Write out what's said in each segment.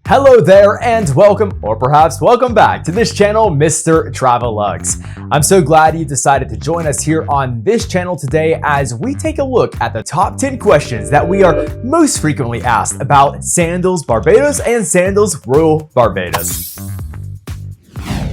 Hello there and welcome, or perhaps welcome back to this channel, Mr. TraveLux. I'm so glad you decided to join us here on this channel today as we take a look at the top 10 questions that we are most frequently asked about Sandals Barbados and Sandals Royal Barbados.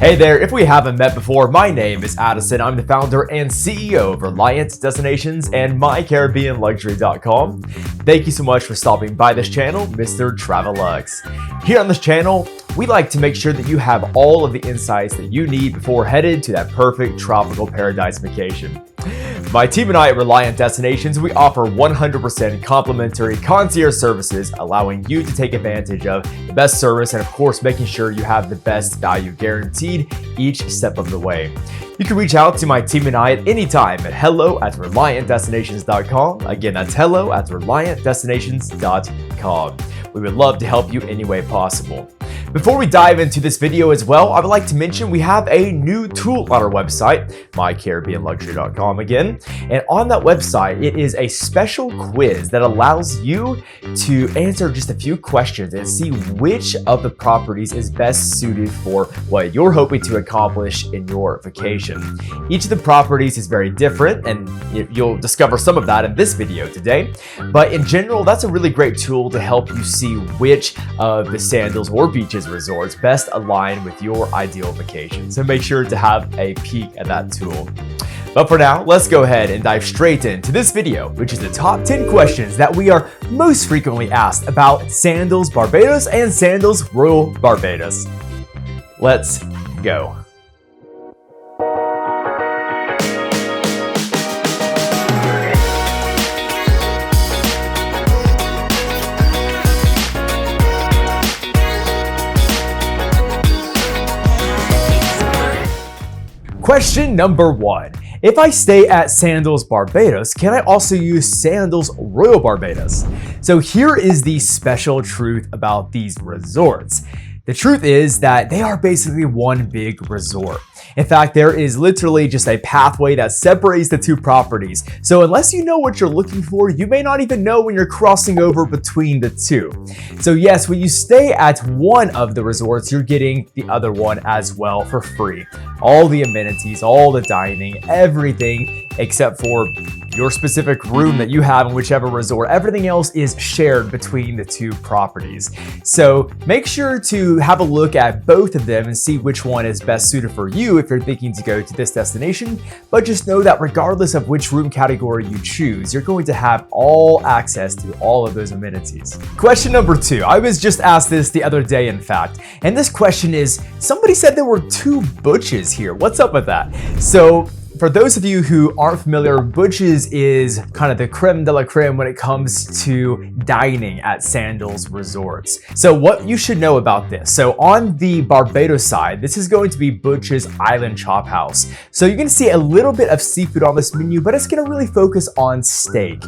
Hey there, if we haven't met before, my name is Addison. I'm the founder and CEO of Reliant Destinations and mycaribbeanluxury.com. Thank you so much for stopping by this channel, Mr. TraveLux. Here on this channel, we like to make sure that you have all of the insights that you need before headed to that perfect tropical paradise vacation. My team and I at Reliant Destinations, we offer 100% complimentary concierge services, allowing you to take advantage of the best service and of course making sure you have the best value guaranteed each step of the way. You can reach out to my team and I at any time at hello@reliantdestinations.com. Again, that's hello@reliantdestinations.com. We would love to help you any way possible. Before we dive into this video as well, I would like to mention we have a new tool on our website, mycaribbeanluxury.com again. And on that website, it is a special quiz that allows you to answer just a few questions and see which of the properties is best suited for what you're hoping to accomplish in your vacation. Each of the properties is very different, and you'll discover some of that in this video today. But in general, that's a really great tool to help you see which of the Sandals or Beaches resorts best align with your ideal vacation. So make sure to have a peek at that tool. But for now, let's go ahead and dive straight into this video, which is the top 10 questions that we are most frequently asked about Sandals Barbados and Sandals Royal Barbados. Let's go. Question number 1. If I stay at Sandals Barbados, can I also use Sandals Royal Barbados? So here is the special truth about these resorts. The truth is that they are basically one big resort. In fact, there is literally just a pathway that separates the two properties. So unless you know what you're looking for, you may not even know when you're crossing over between the two. So yes, when you stay at one of the resorts, you're getting the other one as well for free. All the amenities, all the dining, everything except for your specific room that you have in whichever resort. Everything else is shared between the two properties. So make sure to have a look at both of them and see which one is best suited for you if you're thinking to go to this destination. But just know that regardless of which room category you choose, you're going to have all access to all of those amenities. Question number 2. I was just asked this the other day, in fact, and this question is, somebody said there were 2 Butchs here. What's up with that? So for those of you who aren't familiar, Butchs is kind of the creme de la creme when it comes to dining at Sandals resorts. So what you should know about this. So on the Barbados side, this is going to be Butch's Island Chop House. So you're going to see a little bit of seafood on this menu, but it's going to really focus on steak.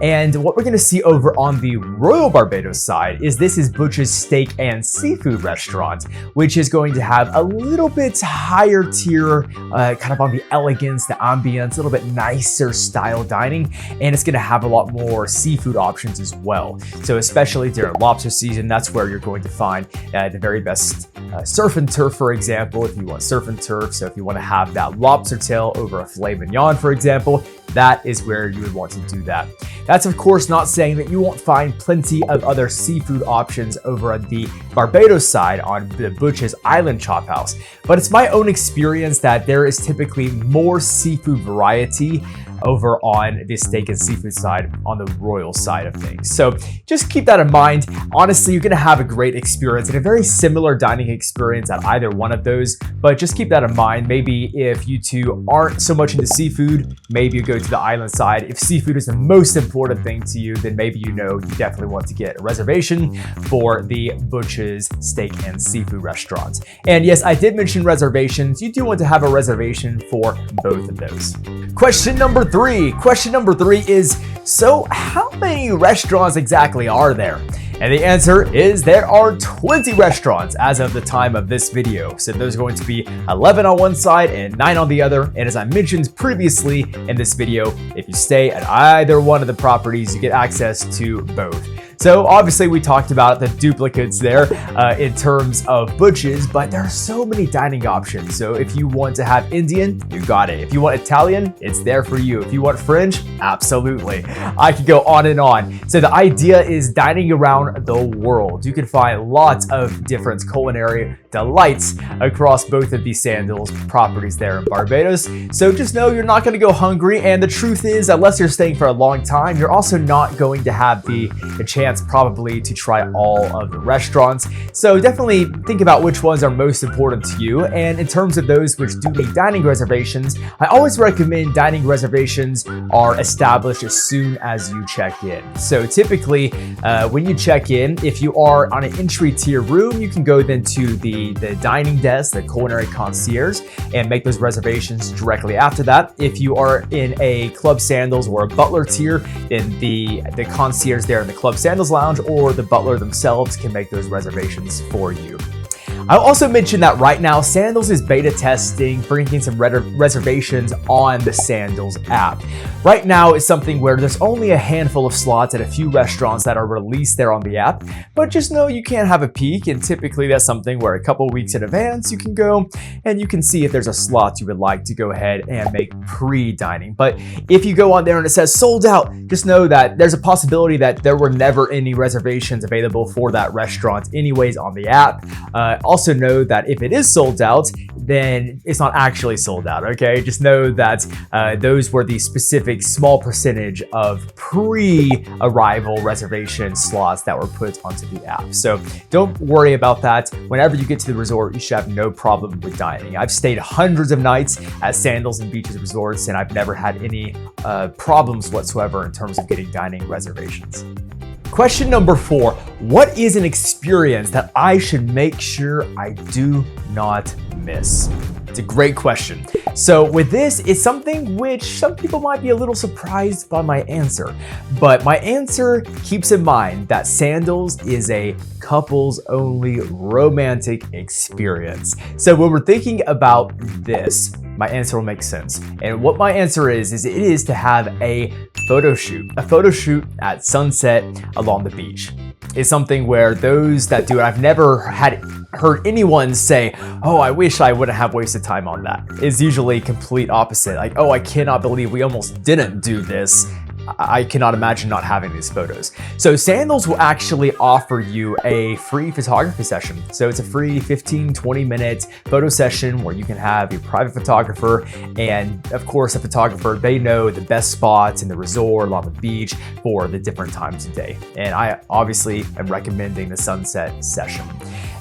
And what we're going to see over on the Royal Barbados side is this is Butch's Steak and Seafood Restaurant, which is going to have a little bit higher tier, kind of on the elegance, the ambience, a little bit nicer style dining, and it's going to have a lot more seafood options as well. So especially during lobster season, that's where you're going to find the very best surf and turf, for example, if you want surf and turf. So if you want to have that lobster tail over a filet mignon, for example, that is where you would want to do that. That's of course not saying that you won't find plenty of other seafood options over at the Barbados side on the Butch's Island Chop House, but it's my own experience that there is typically more seafood variety over on the steak and seafood side on the Royal side of things. So just keep that in mind. Honestly, you're gonna have a great experience and a very similar dining experience at either one of those, but just keep that in mind. Maybe if you two aren't so much into seafood, maybe you go to the island side. If seafood is the most important thing to you, then maybe you definitely want to get a reservation for the Butch's Steak and Seafood Restaurant. And yes, I did mention reservations. You do want to have a reservation for both of those. Question number 3. Question number 3 is, so how many restaurants exactly are there? And the answer is there are 20 restaurants as of the time of this video. So there's going to be 11 on one side and 9 on the other. And as I mentioned previously in this video, if you stay at either one of the properties, you get access to both. So obviously we talked about the duplicates there in terms of Butchs, but there are so many dining options. So if you want to have Indian, you got it. If you want Italian, it's there for you. If you want French, absolutely. I could go on and on. So the idea is dining around the world. You can find lots of different culinary delights across both of these Sandals properties there in Barbados. So just know you're not going to go hungry, and the truth is, unless you're staying for a long time, you're also not going to have the chance probably to try all of the restaurants. So definitely think about which ones are most important to you. And in terms of those which do need dining reservations, I always recommend dining reservations are established as soon as you check in. So typically when you check in, if you are on an entry tier room, you can go then to the dining desk, the culinary concierge, and make those reservations directly after that. If you are in a Club Sandals or a butler tier, then the concierge there in the Club Sandals lounge or the butler themselves can make those reservations for you. I'll also mention that right now, Sandals is beta testing bringing some reservations on the Sandals app. Right now, it's something where there's only a handful of slots at a few restaurants that are released there on the app, but just know you can have a peek, and typically that's something where a couple weeks in advance you can go and you can see if there's a slot you would like to go ahead and make pre-dining. But if you go on there and it says sold out, just know that there's a possibility that there were never any reservations available for that restaurant anyways on the app. Also know that if it is sold out, then it's not actually sold out, okay? Just know that those were the specific small percentage of pre-arrival reservation slots that were put onto the app. So don't worry about that. Whenever you get to the resort, you should have no problem with dining. I've stayed hundreds of nights at Sandals and Beaches Resorts, and I've never had any problems whatsoever in terms of getting dining reservations. Question number 4, what is an experience that I should make sure I do not miss? It's a great question. So with this, it's something which some people might be a little surprised by my answer, but my answer keeps in mind that Sandals is a couples only romantic experience. So when we're thinking about this, my answer will make sense. And what my answer is it is to have a photo shoot. A photo shoot at sunset along the beach is something where those that do it, I've never heard anyone say, oh, I wish I wouldn't have wasted time on that. It's usually complete opposite. Like, oh, I cannot believe we almost didn't do this. I cannot imagine not having these photos. So Sandals will actually offer you a free photography session. So it's a free 15-20 minute photo session where you can have your private photographer, and of course a photographer, they know the best spots in the resort along the beach for the different times of day. And I obviously am recommending the sunset session.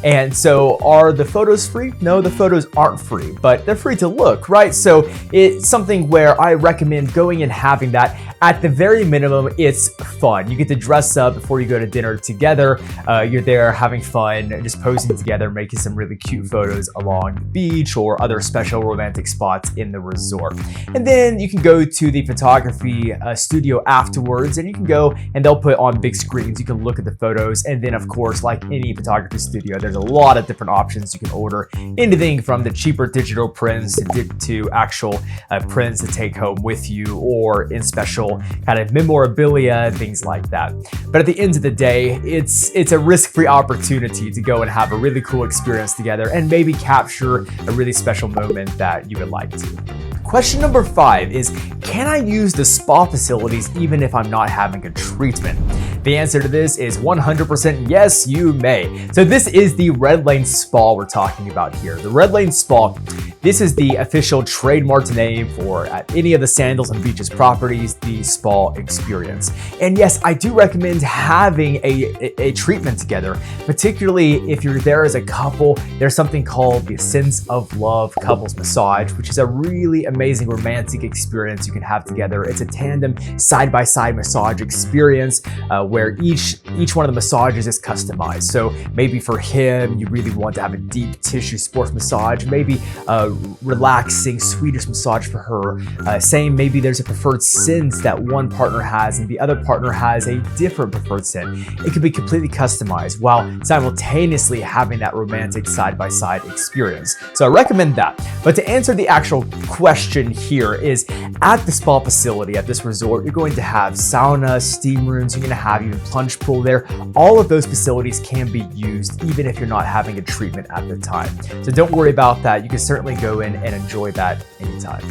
And so are the photos free? No, the photos aren't free, but they're free to look, right? So it's something where I recommend going and having that. At the very minimum, it's fun. You get to dress up before you go to dinner together. You're there having fun, just posing together, making some really cute photos along the beach or other special romantic spots in the resort. And then you can go to the photography studio afterwards, and you can go and they'll put on big screens. You can look at the photos. And then of course, like any photography studio, there's a lot of different options you can order. Anything from the cheaper digital prints to actual prints to take home with you, or in special kind of memorabilia, things like that. But at the end of the day, it's a risk-free opportunity to go and have a really cool experience together and maybe capture a really special moment that you would like to. Question number 5 is, can I use the spa facilities even if I'm not having a treatment? The answer to this is 100% yes, you may. So this is the Red Lane Spa we're talking about here. The Red Lane Spa, this is the official trademark name for at any of the Sandals and Beaches properties, the spa experience. And yes, I do recommend having a treatment together, particularly if you're there as a couple. There's something called the Sense of Love couples massage, which is a really amazing romantic experience you can have together. It's a tandem side-by-side massage experience where each one of the massages is customized. So maybe for him, you really want to have a deep tissue sports massage, maybe a relaxing Swedish massage for her. Same, maybe there's a preferred scent that one partner has and the other partner has a different preferred scent. It could be completely customized while simultaneously having that romantic side-by-side experience. So I recommend that. But to answer the actual question here is, at the spa facility at this resort, you're going to have sauna, steam rooms, you're going to have have even plunge pool there. All of those facilities can be used even if you're not having a treatment at the time. So don't worry about that. You can certainly go in and enjoy that anytime.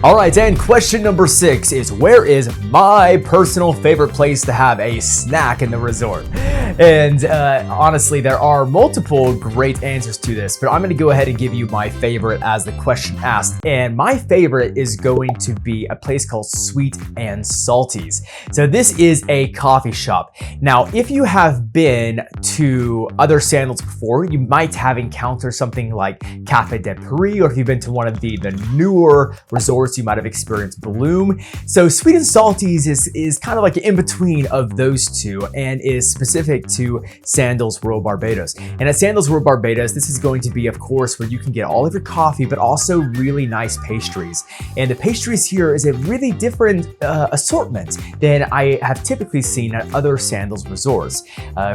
All right, and question number 6 is, where is my personal favorite place to have a snack in the resort? And honestly, there are multiple great answers to this, but I'm going to go ahead and give you my favorite as the question asked. And my favorite is going to be a place called Sweet and Salty's. So this is a coffee shop. Now, if you have been to other Sandals before, you might have encountered something like Café de Paris, or if you've been to one of the newer resorts, you might have experienced Bloom. So Sweet and Salty's is kind of like an in-between of those two and is specific to Sandals Royal Barbados. And at Sandals Royal Barbados, this is going to be, of course, where you can get all of your coffee, but also really nice pastries. And the pastries here is a really different assortment than I have typically seen at other Sandals resorts.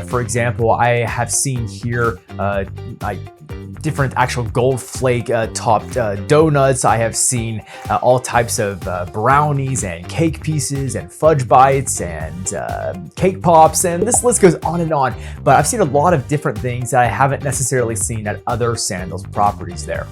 For example, I have seen here different actual gold flake topped donuts. I have seen all types of brownies and cake pieces and fudge bites and cake pops, and this list goes on and on. But I've seen a lot of different things that I haven't necessarily seen at other Sandals properties there.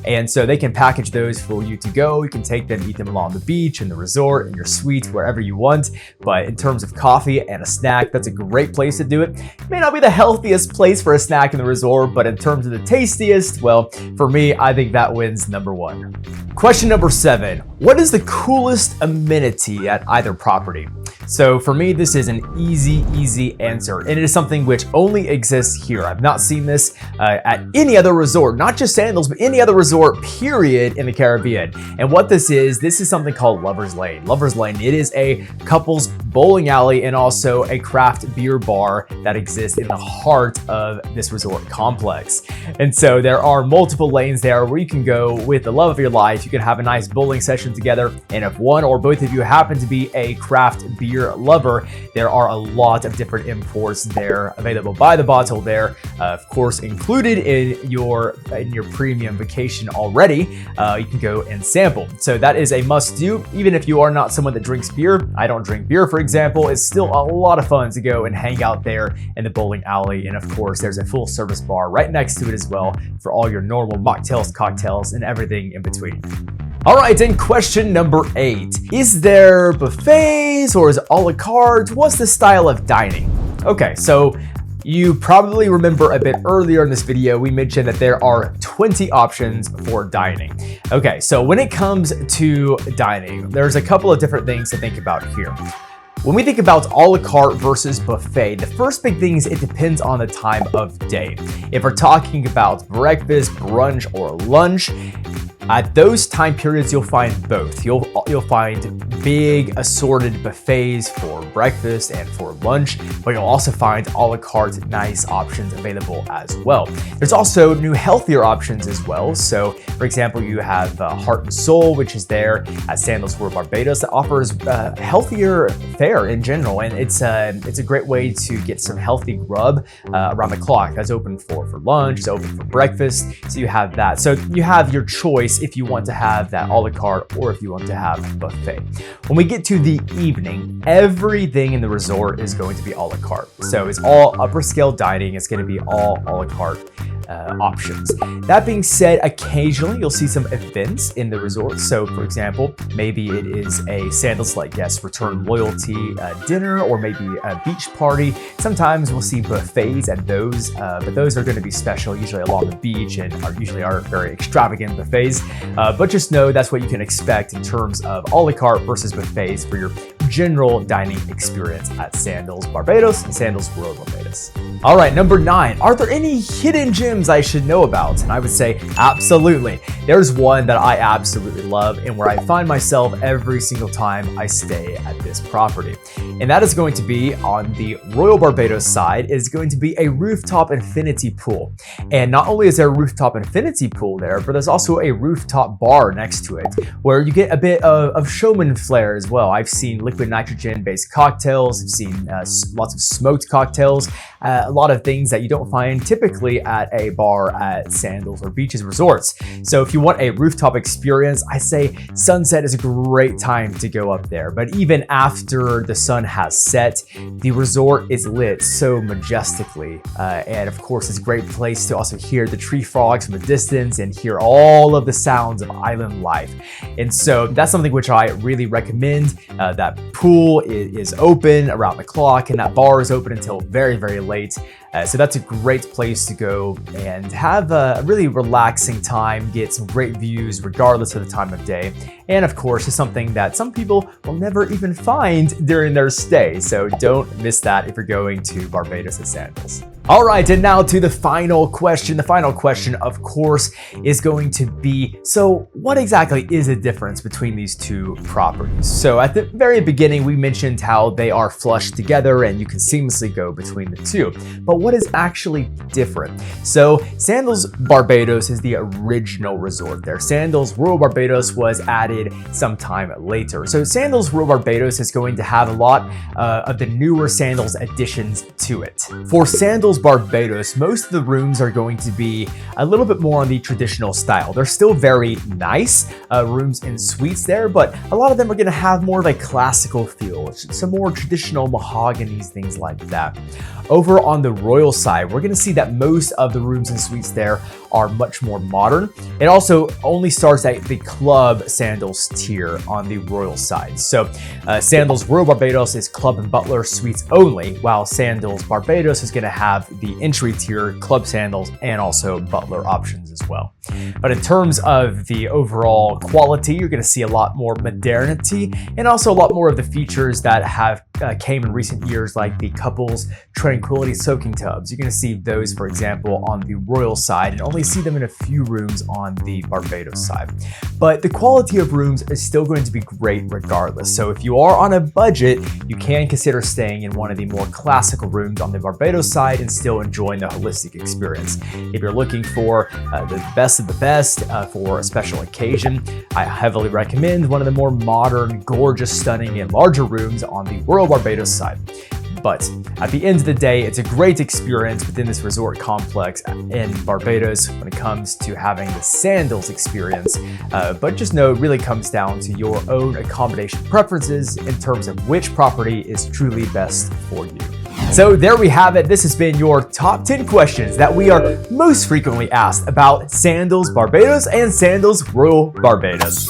And so they can package those for you to go. You can take them, eat them along the beach, in the resort, in your suite, wherever you want. But in terms of coffee and a snack, that's a great place to do it. It may not be the healthiest place for a snack in the resort, but in terms of the tastiest, well, for me, I think that wins number 1. Question number 7. What is the coolest amenity at either property? So for me, this is an easy answer, and it is something which only exists here. I've not seen this at any other resort, not just Sandals, but any other resort, period, in the Caribbean. And what this is something called Lover's Lane. Lover's Lane, it is a couples bowling alley and also a craft beer bar that exists in the heart of this resort complex. And so there are multiple lanes there where you can go with the love of your life. You can have a nice bowling session together, and if one or both of you happen to be a craft beer lover, there are a lot of different imports there available by the bottle there, of course included in your premium vacation already. You can go and sample. So that is a must do. Even if you are not someone that drinks beer, I don't drink beer, for example, it's still a lot of fun to go and hang out there in the bowling alley. And of course, there's a full service bar right next to it as well for all your normal mocktails, cocktails, and everything in between. All right, and question number 8. Is there buffets or is it a la carte? What's the style of dining? Okay, so you probably remember a bit earlier in this video, we mentioned that there are 20 options for dining. Okay, so when it comes to dining, there's a couple of different things to think about here. When we think about a la carte versus buffet, the first big thing is it depends on the time of day. If we're talking about breakfast, brunch, or lunch, at those time periods, you'll find both. You'll find big assorted buffets for breakfast and for lunch, but you'll also find a la carte nice options available as well. There's also new healthier options as well. So for example, you have Heart and Soul, which is there at Sandals Royal Barbados, that offers healthier fare in general. And it's a great way to get some healthy grub around the clock. That's open for lunch, it's open for breakfast. So you have that. So you have your choice if you want to have that a la carte or if you want to have buffet. When we get to the evening, everything in the resort is going to be a la carte. So it's all upper scale dining. It's going to be all a la carte options. That being said, occasionally you'll see some events in the resort. So for example, maybe it is a Sandals like guest return loyalty dinner, or maybe a beach party. Sometimes we'll see buffets at those, but those are going to be special, usually along the beach, and usually are very extravagant buffets. But just know that's what you can expect in terms of a la carte versus buffets for your general dining experience at Sandals Barbados and Sandals Royal Barbados. All right, number 9, are there any hidden gems I should know about? And I would say absolutely. There's one that I absolutely love and where I find myself every single time I stay at this property. And that is going to be on the Royal Barbados side, is going to be a rooftop infinity pool. And not only is there a rooftop infinity pool there, but there's also a rooftop bar next to it where you get a bit of showman flair as well. I've seen liquid liquid nitrogen-based cocktails. I've seen lots of smoked cocktails, a lot of things that you don't find typically at a bar at Sandals or Beaches resorts. So if you want a rooftop experience, I say sunset is a great time to go up there. But even after the sun has set, the resort is lit so majestically. And of course, it's a great place to also hear the tree frogs from a distance and hear all of the sounds of island life. And so that's something which I really recommend. That pool is open around the clock, and that bar is open until very, very late. So that's a great place to go and have a really relaxing time, get some great views regardless of the time of day. And of course, it's something that some people will never even find during their stay. So don't miss that if you're going to Barbados at Sandals. All right, and now to the final question. The final question, of course, is going to be, so what exactly is the difference between these two properties? So at the very beginning, we mentioned how they are flushed together and you can seamlessly go between the two. But what is actually different? So Sandals Barbados is the original resort there. Sandals Royal Barbados was added sometime later. So Sandals Royal Barbados is going to have a lot of the newer Sandals additions to it. For Sandals Barbados, most of the rooms are going to be a little bit more on the traditional style. They're still very nice rooms and suites there, but a lot of them are going to have more of a classical feel, some more traditional mahoganies, things like that. Over on the Royal side, we're going to see that most of the rooms and suites there are much more modern. It also only starts at the Club Sandals tier on the Royal side. So Sandals Royal Barbados is Club and Butler suites only, while Sandals Barbados is going to have the entry tier Club Sandals and also Butler options as well. But in terms of the overall quality, you're going to see a lot more modernity and also a lot more of the features that have came in recent years, like the couples tranquility soaking tubs. You're going to see those, for example, on the Royal side and only see them in a few rooms on the Barbados side. But the quality of rooms is still going to be great regardless. So if you are on a budget, you can consider staying in one of the more classical rooms on the Barbados side and still enjoying the holistic experience. If you're looking for the best of the best for a special occasion, I heavily recommend one of the more modern, gorgeous, stunning, and larger rooms on the Royal Barbados side. But at the end of the day, it's a great experience within this resort complex in Barbados when it comes to having the Sandals experience. But just know it really comes down to your own accommodation preferences in terms of which property is truly best for you. So there we have it. This has been your top 10 questions that we are most frequently asked about Sandals Barbados and Sandals Royal Barbados.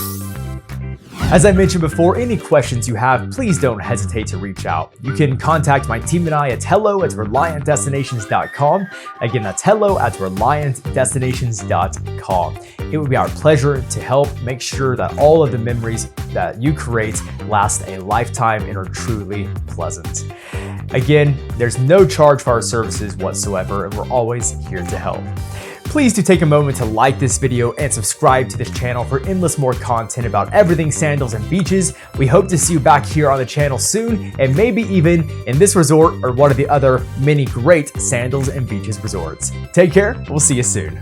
As I mentioned before, any questions you have, please don't hesitate to reach out. You can contact my team and I at hello@reliantdestinations.com. Again, that's hello@reliantdestinations.com. It would be our pleasure to help make sure that all of the memories that you create last a lifetime and are truly pleasant. Again, there's no charge for our services whatsoever, and we're always here to help. Please do take a moment to like this video and subscribe to this channel for endless more content about everything Sandals and Beaches. We hope to see you back here on the channel soon, and maybe even in this resort or one of the other many great Sandals and Beaches resorts. Take care, we'll see you soon.